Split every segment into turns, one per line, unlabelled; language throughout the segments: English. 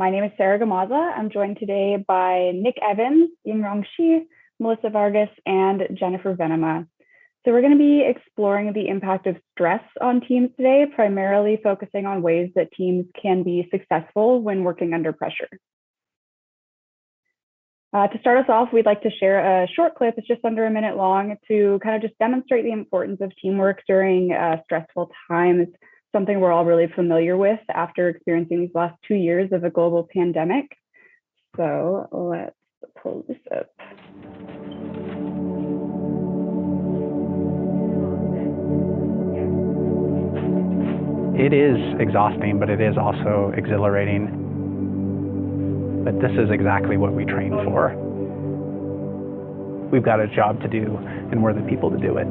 My name is Sarah Gamaza. I'm joined today by Nick Evans, Yingrong Shi, Melissa Vargas, and Jennifer Venema. So we're going to be exploring the impact of stress on teams today, primarily focusing on ways that teams can be successful when working under pressure. To start us off, we'd like to share a short clip. It's just under a minute long to kind of just demonstrate the importance of teamwork during stressful times, something we're all really familiar with after experiencing these last 2 years of a global pandemic. So let's pull this up.
It is exhausting, but it is also exhilarating. But this is exactly what we train for. We've got a job to do, and we're the people to do it.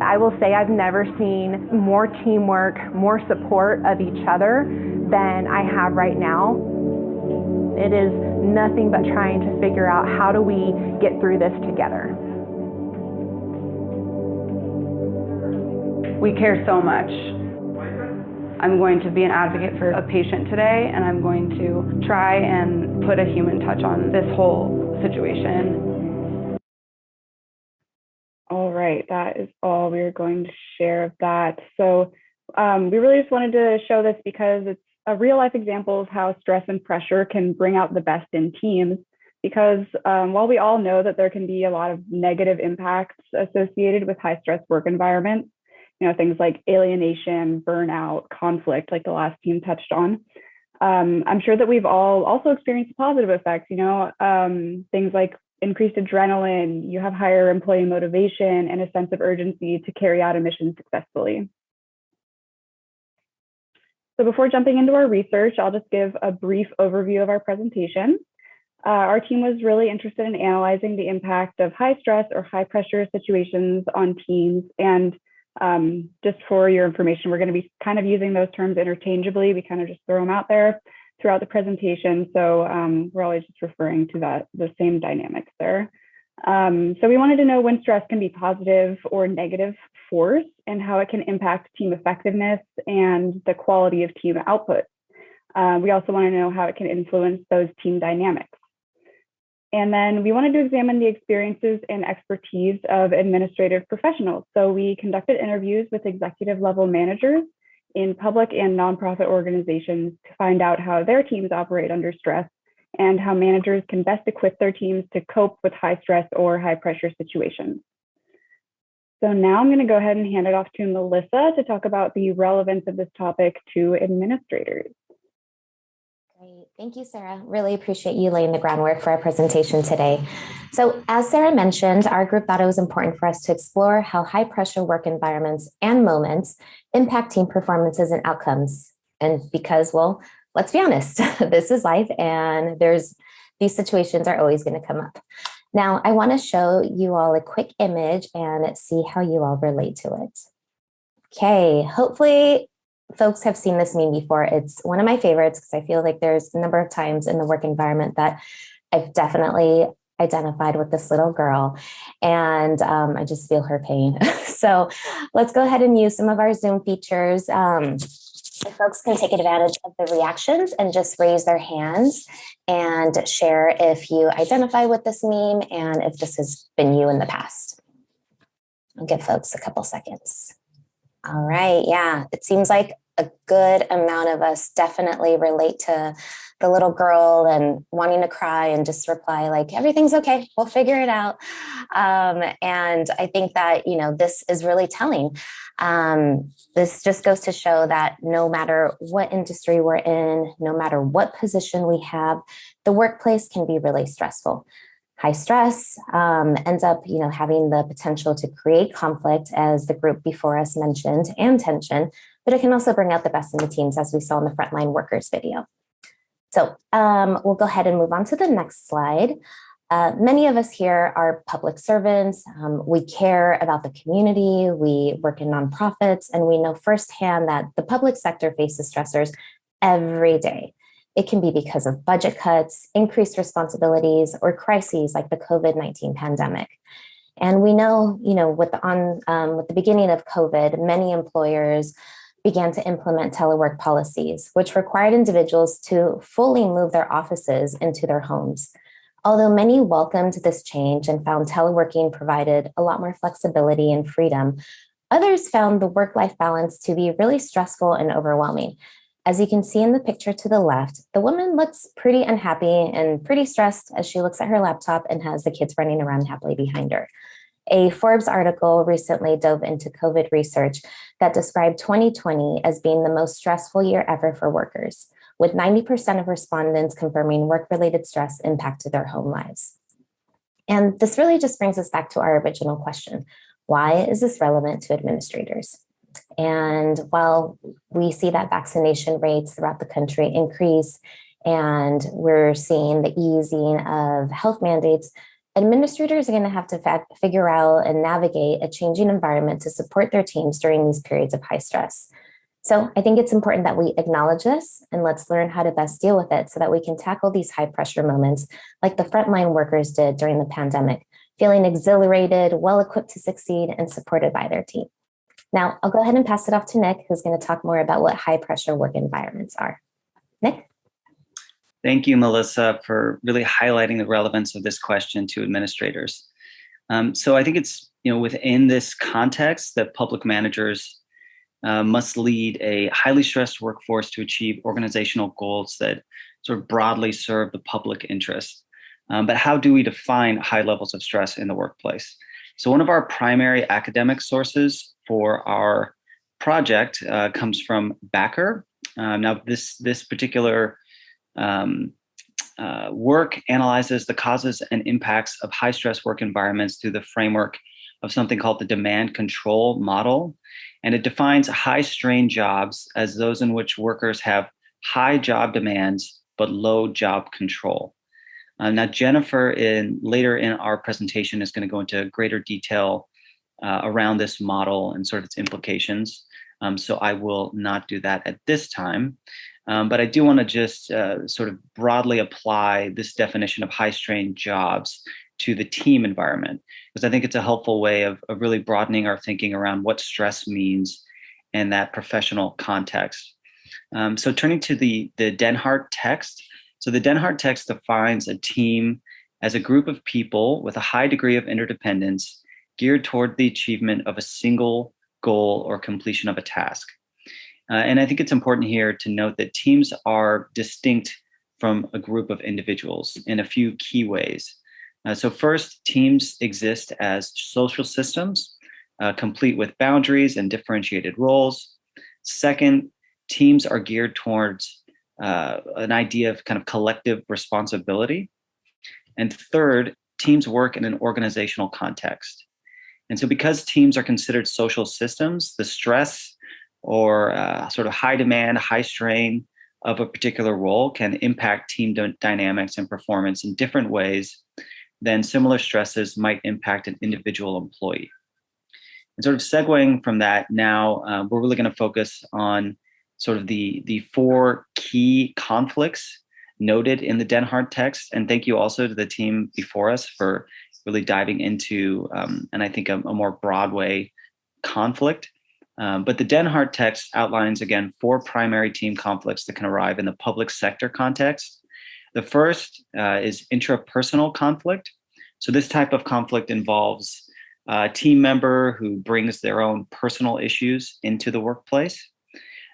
I will say I've never seen more teamwork, more support of each other than I have right now. It is nothing but trying to figure out how do we get through this together.
We care so much. I'm going to be an advocate for a patient today, and I'm going to try and put a human touch on this whole situation.
All right, that is all we're going to share of that. So we really just wanted to show this because it's a real life example of how stress and pressure can bring out the best in teams. Because while we all know that there can be a lot of negative impacts associated with high stress work environments, things like alienation, burnout, conflict, like the last team touched on. I'm sure that we've all also experienced positive effects, things like increased adrenaline, you have higher employee motivation and a sense of urgency to carry out a mission successfully. So before jumping into our research, I'll just give a brief overview of our presentation. Our team was really interested in analyzing the impact of high stress or high pressure situations on teams. And just for your information, we're going to be kind of using those terms interchangeably. We kind of just throw them out there throughout the presentation. So we're always just referring to the same dynamics there. So we wanted to know when stress can be positive or negative force and how it can impact team effectiveness and the quality of team output. We also want to know how it can influence those team dynamics. And then we wanted to examine the experiences and expertise of administrative professionals. So we conducted interviews with executive level managers in public and nonprofit organizations to find out how their teams operate under stress and how managers can best equip their teams to cope with high stress or high pressure situations. So now I'm going to go ahead and hand it off to Melissa to talk about the relevance of this topic to administrators.
Great. Thank you, Sarah. Really appreciate you laying the groundwork for our presentation today. So as Sarah mentioned, our group thought it was important for us to explore how high pressure work environments and moments impact team performances and outcomes. And because, well, let's be honest, this is life and these situations are always going to come up. Now, I want to show you all a quick image and see how you all relate to it. Okay, hopefully folks have seen this meme before. It's one of my favorites because I feel like there's a number of times in the work environment that I've definitely identified with this little girl and I just feel her pain. So let's go ahead and use some of our Zoom features. If folks can take advantage of the reactions and just raise their hands and share if you identify with this meme and if this has been you in the past. I'll give folks a couple seconds. All right, yeah, it seems like a good amount of us definitely relate to the little girl and wanting to cry and just reply like, everything's okay, we'll figure it out. And I think that, this is really telling. This just goes to show that no matter what industry we're in, no matter what position we have, the workplace can be really stressful. High stress ends up, having the potential to create conflict, as the group before us mentioned, and tension, but it can also bring out the best in the teams, as we saw in the frontline workers video. So we'll go ahead and move on to the next slide. Many of us here are public servants. We care about the community. We work in nonprofits, and we know firsthand that the public sector faces stressors every day. It can be because of budget cuts, increased responsibilities, or crises like the COVID-19 pandemic. And we know, with the beginning of COVID, many employers began to implement telework policies, which required individuals to fully move their offices into their homes. Although many welcomed this change and found teleworking provided a lot more flexibility and freedom, others found the work-life balance to be really stressful and overwhelming. As you can see in the picture to the left, the woman looks pretty unhappy and pretty stressed as she looks at her laptop and has the kids running around happily behind her. A Forbes article recently dove into COVID research that described 2020 as being the most stressful year ever for workers, with 90% of respondents confirming work-related stress impacted their home lives. And this really just brings us back to our original question. Why is this relevant to administrators? And while we see that vaccination rates throughout the country increase, and we're seeing the easing of health mandates, administrators are going to have to figure out and navigate a changing environment to support their teams during these periods of high stress. So I think it's important that we acknowledge this and let's learn how to best deal with it so that we can tackle these high pressure moments like the frontline workers did during the pandemic, feeling exhilarated, well-equipped to succeed, and supported by their team. Now, I'll go ahead and pass it off to Nick, who's going to talk more about what high pressure work environments are. Nick?
Thank you, Melissa, for really highlighting the relevance of this question to administrators. So I think it's within this context that public managers must lead a highly stressed workforce to achieve organizational goals that sort of broadly serve the public interest. But how do we define high levels of stress in the workplace? So one of our primary academic sources for our project comes from Backer. Now, this particular work analyzes the causes and impacts of high stress work environments through the framework of something called the demand control model. And it defines high strain jobs as those in which workers have high job demands, but low job control. Now, Jennifer, later in our presentation, is going to go into greater detail around this model and sort of its implications. So I will not do that at this time. But I do want to just sort of broadly apply this definition of high strain jobs to the team environment, because I think it's a helpful way of really broadening our thinking around what stress means in that professional context. So turning to the Denhart text. So the Denhart text defines a team as a group of people with a high degree of interdependence geared toward the achievement of a single goal or completion of a task. And I think it's important here to note that teams are distinct from a group of individuals in a few key ways. So first, teams exist as social systems, complete with boundaries and differentiated roles. Second, teams are geared towards an idea of kind of collective responsibility. And third, teams work in an organizational context. And so because teams are considered social systems, the stress or sort of high demand, high strain of a particular role can impact team dynamics and performance in different ways than similar stresses might impact an individual employee. And sort of segueing from that now, we're really going to focus on sort of the four key conflicts noted in the Denhart text. And thank you also to the team before us for really diving into, and I think a more broad way, conflict. But the Denhart text outlines, again, four primary team conflicts that can arrive in the public sector context. The first is intrapersonal conflict. So this type of conflict involves a team member who brings their own personal issues into the workplace.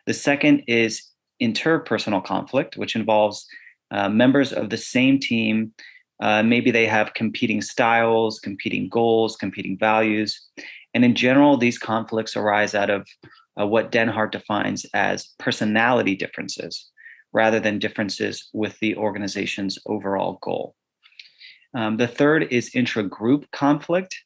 The second is interpersonal conflict, which involves members of the same team. Maybe they have competing styles, competing goals, competing values. And in general, these conflicts arise out of what Denhart defines as personality differences, rather than differences with the organization's overall goal. The third is intra-group conflict.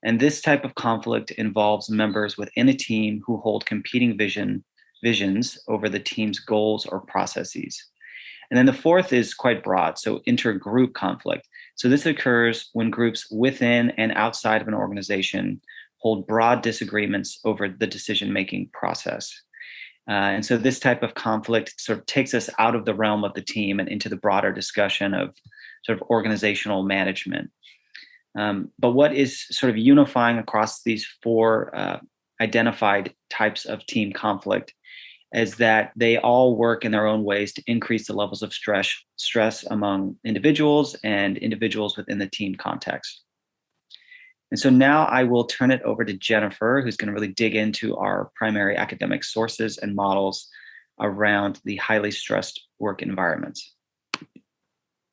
And this type of conflict involves members within a team who hold competing visions over the team's goals or processes. And then the fourth is quite broad, so intergroup conflict. So this occurs when groups within and outside of an organization hold broad disagreements over the decision-making process. And so this type of conflict sort of takes us out of the realm of the team and into the broader discussion of sort of organizational management. But what is sort of unifying across these four identified types of team conflict is that they all work in their own ways to increase the levels of stress among individuals and individuals within the team context. And so now I will turn it over to Jennifer, who's going to really dig into our primary academic sources and models around the highly stressed work environments.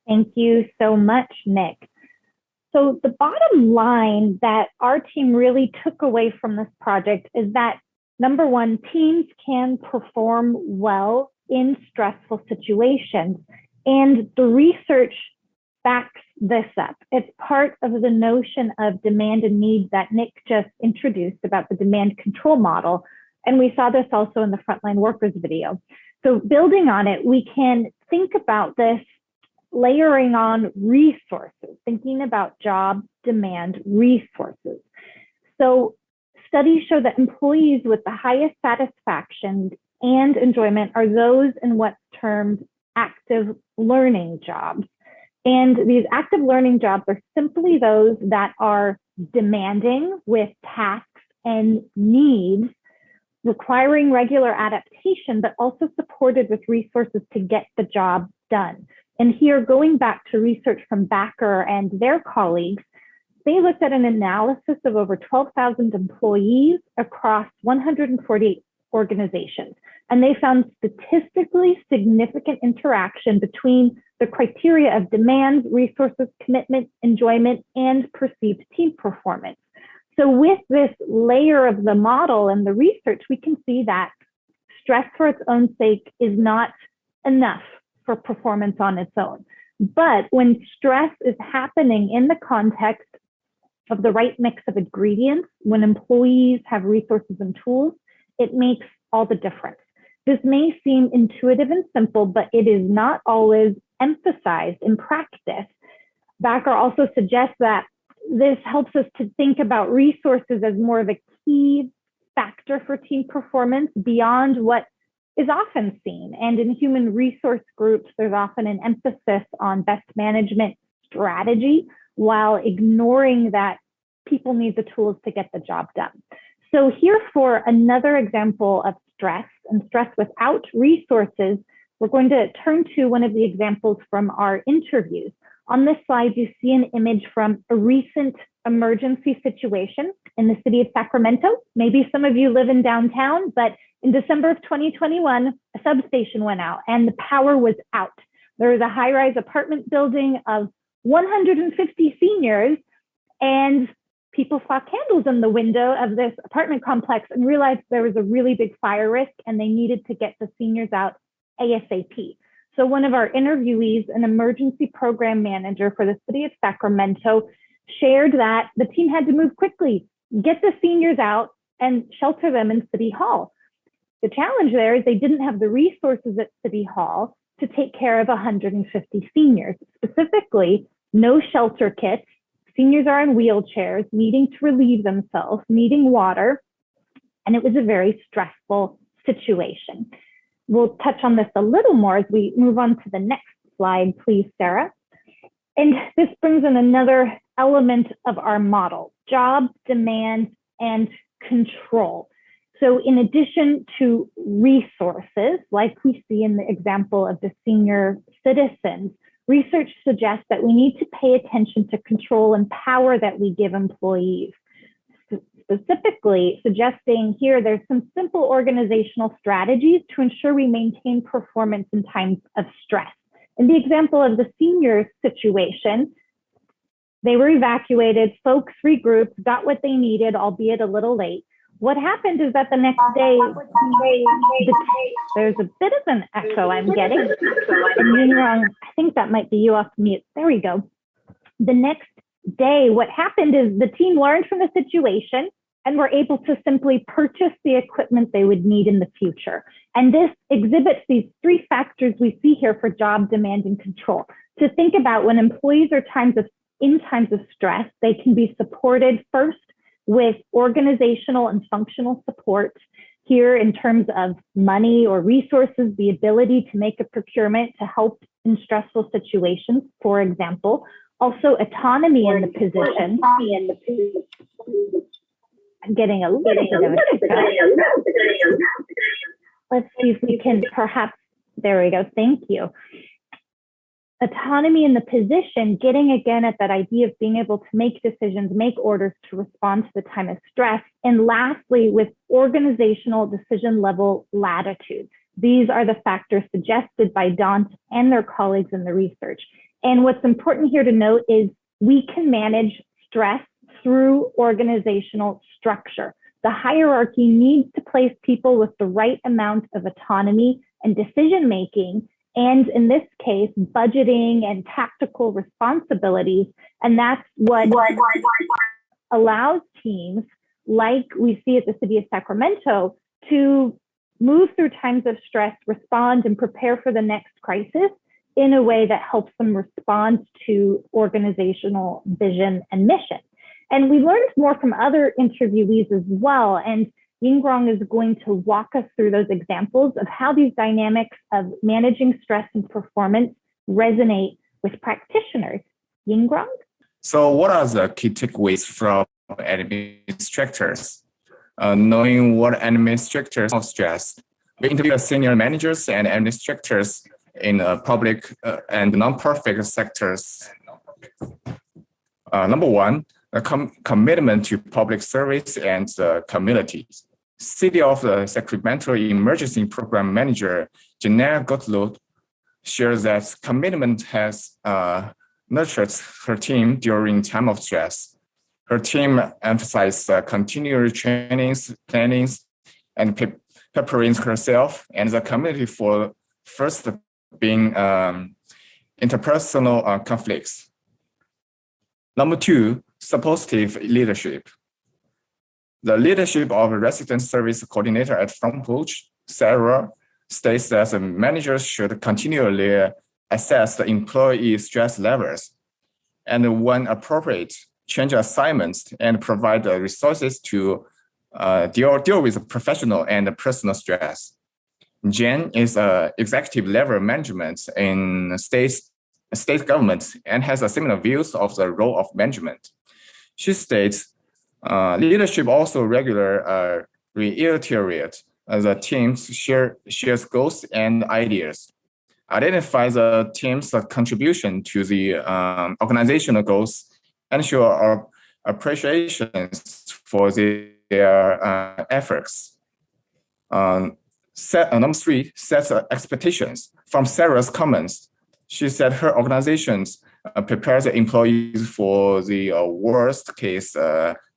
Thank you so much, Nick. So the bottom line that our team really took away from this project is that, number one, teams can perform well in stressful situations. And the research backs this up. It's part of the notion of demand and need that Nick just introduced about the demand control model. And we saw this also in the frontline workers video. So building on it, we can think about this layering on resources, thinking about job demand resources. So studies show that employees with the highest satisfaction and enjoyment are those in what's termed active learning jobs. And these active learning jobs are simply those that are demanding with tasks and needs, requiring regular adaptation, but also supported with resources to get the job done. And here, going back to research from Backer and their colleagues, they looked at an analysis of over 12,000 employees across 148 organizations. And they found statistically significant interaction between the criteria of demand, resources, commitment, enjoyment, and perceived team performance. So with this layer of the model and the research, we can see that stress for its own sake is not enough for performance on its own. But when stress is happening in the context of the right mix of ingredients, when employees have resources and tools, it makes all the difference. This may seem intuitive and simple, but it is not always emphasized in practice. Backer also suggests that this helps us to think about resources as more of a key factor for team performance beyond what is often seen. And in human resource groups, there's often an emphasis on best management strategy while ignoring that people need the tools to get the job done. So here for another example of stress and stress without resources, we're going to turn to one of the examples from our interviews. On this slide, you see an image from a recent emergency situation in the city of Sacramento. Maybe some of you live in downtown, but in December of 2021, a substation went out and the power was out. There was a high-rise apartment building of 150 seniors, and people saw candles in the window of this apartment complex and realized there was a really big fire risk and they needed to get the seniors out ASAP. So one of our interviewees, an emergency program manager for the city of Sacramento, shared that the team had to move quickly, get the seniors out and shelter them in City Hall. The challenge there is they didn't have the resources at City Hall to take care of 150 seniors, specifically no shelter kits. Seniors are in wheelchairs, needing to relieve themselves, needing water, and it was a very stressful situation. We'll touch on this a little more as we move on to the next slide, please, Sarah. And this brings in another element of our model, job, demand, and control. So in addition to resources, like we see in the example of the senior citizens, research suggests that we need to pay attention to control and power that we give employees. Specifically suggesting here there's some simple organizational strategies to ensure we maintain performance in times of stress. In the example of the senior situation, they were evacuated, folks regrouped, got what they needed, albeit a little late. What happened is that the next day, there's a bit of an echo I'm getting. And Yingrong, I think that might be you off mute. There we go. The next day, what happened is the team learned from the situation and were able to simply purchase the equipment they would need in the future. And this exhibits these three factors we see here for job demand and control. To think about when employees are in times of stress, they can be supported first with organizational and functional support here in terms of money or resources, the ability to make a procurement to help in stressful situations, for example, Also, autonomy in the position. I'm getting a little bit of a hiccup. Let's see if we can perhaps, there we go, thank you. Autonomy in the position, getting again at that idea of being able to make decisions, make orders to respond to the time of stress. And lastly, with organizational decision level latitude. These are the factors suggested by Daunt and their colleagues in the research. And what's important here to note is we can manage stress through organizational structure. The hierarchy needs to place people with the right amount of autonomy and decision-making, and in this case, budgeting and tactical responsibilities. And that's what allows teams, like we see at the City of Sacramento, to move through times of stress, respond, and prepare for the next crisis in a way that helps them respond to organizational vision and mission. And we learned more from other interviewees as well. And Yingrong is going to walk us through those examples of how these dynamics of managing stress and performance resonate with practitioners. Yingrong?
So what are the key takeaways from administrators? Knowing what administrators of stress, we interview senior managers and administrators in public and non-profit sectors. Number one, a commitment to public service and community. City of Sacramento Emergency Program Manager Janelle Gottlob shares that commitment has nurtured her team during time of stress. Her team emphasized continual trainings, plannings, and preparing herself and the community for first being interpersonal conflicts. Number two, supportive leadership. The leadership of a resident service coordinator at Front Porch, Sarah, states that the managers should continually assess the employee stress levels and, when appropriate, change assignments and provide the resources to deal with professional and personal stress. Jen is executive level management in state government and has a similar views of the role of management. She states, leadership also regularly reiterates the team's shares goals and ideas, identify the team's contribution to the organizational goals, and show our appreciation for their efforts. Number three, sets expectations. From Sarah's comments, she said her organizations prepare the employees for the worst case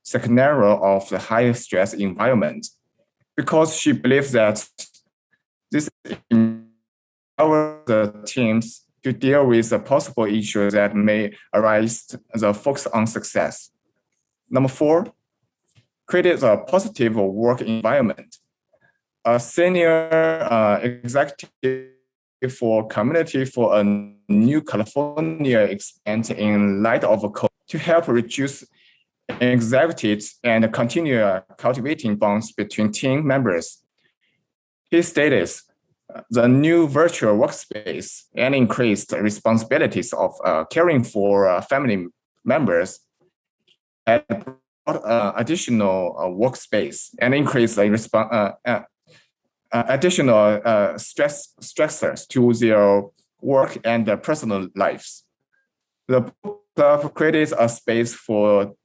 scenario of the high stress environment, because she believes that this empowers the teams to deal with the possible issues that may arise, the focus on success. Number four, create a positive work environment. A senior executive for community for a new California expand in light of a code to help reduce anxieties and continue cultivating bonds between team members. He stated the new virtual workspace and increased responsibilities of caring for family members and additional workspace and increased additional stressors to their work and their personal lives. The club created a space for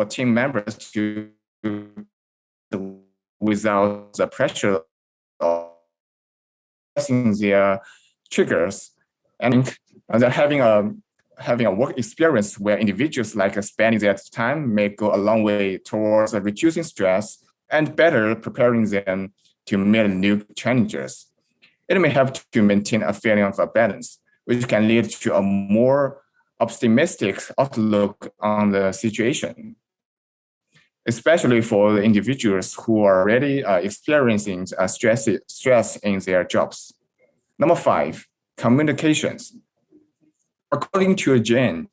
team members to, without the pressure of their triggers, and they're having a work experience where individuals like spending their time may go a long way towards reducing stress and better preparing them to meet new challenges. It may help to maintain a feeling of a balance, which can lead to a more optimistic outlook on the situation, especially for the individuals who are already experiencing stress in their jobs. Number five, communications. According to Jane,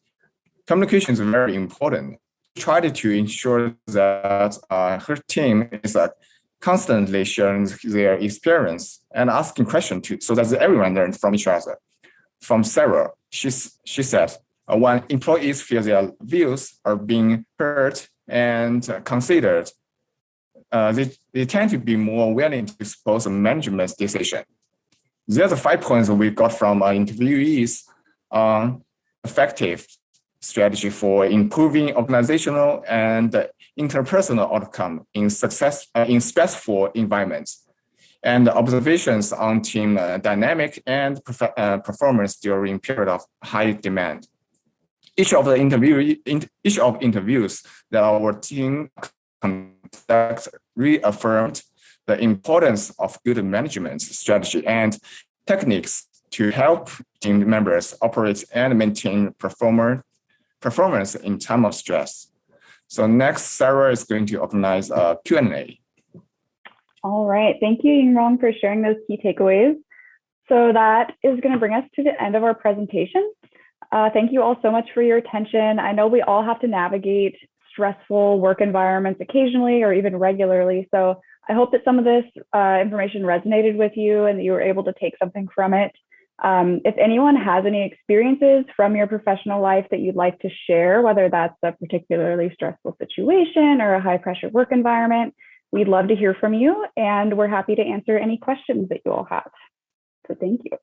communication is very important. She tried to ensure that her team is constantly sharing their experience and asking questions so that everyone learns from each other. From Sarah, she said, when employees feel their views are being heard and considered, they tend to be more willing to support the management's decision. There's 5 points we got from our interviewees on effective strategy for improving organizational and interpersonal outcome in stressful environments, and observations on team dynamic and performance during period of high demand. Each of interviews that our team conduct reaffirmed the importance of good management strategy and techniques to help team members operate and maintain performance in time of stress. So next, Sarah is going to organize a Q&A.
All right, thank you, Yingrong, for sharing those key takeaways. So that is going to bring us to the end of our presentation. Thank you all so much for your attention. I know we all have to navigate stressful work environments occasionally or even regularly. So I hope that some of this information resonated with you and that you were able to take something from it. If anyone has any experiences from your professional life that you'd like to share, whether that's a particularly stressful situation or a high pressure work environment, we'd love to hear from you, and we're happy to answer any questions that you all have. So thank you.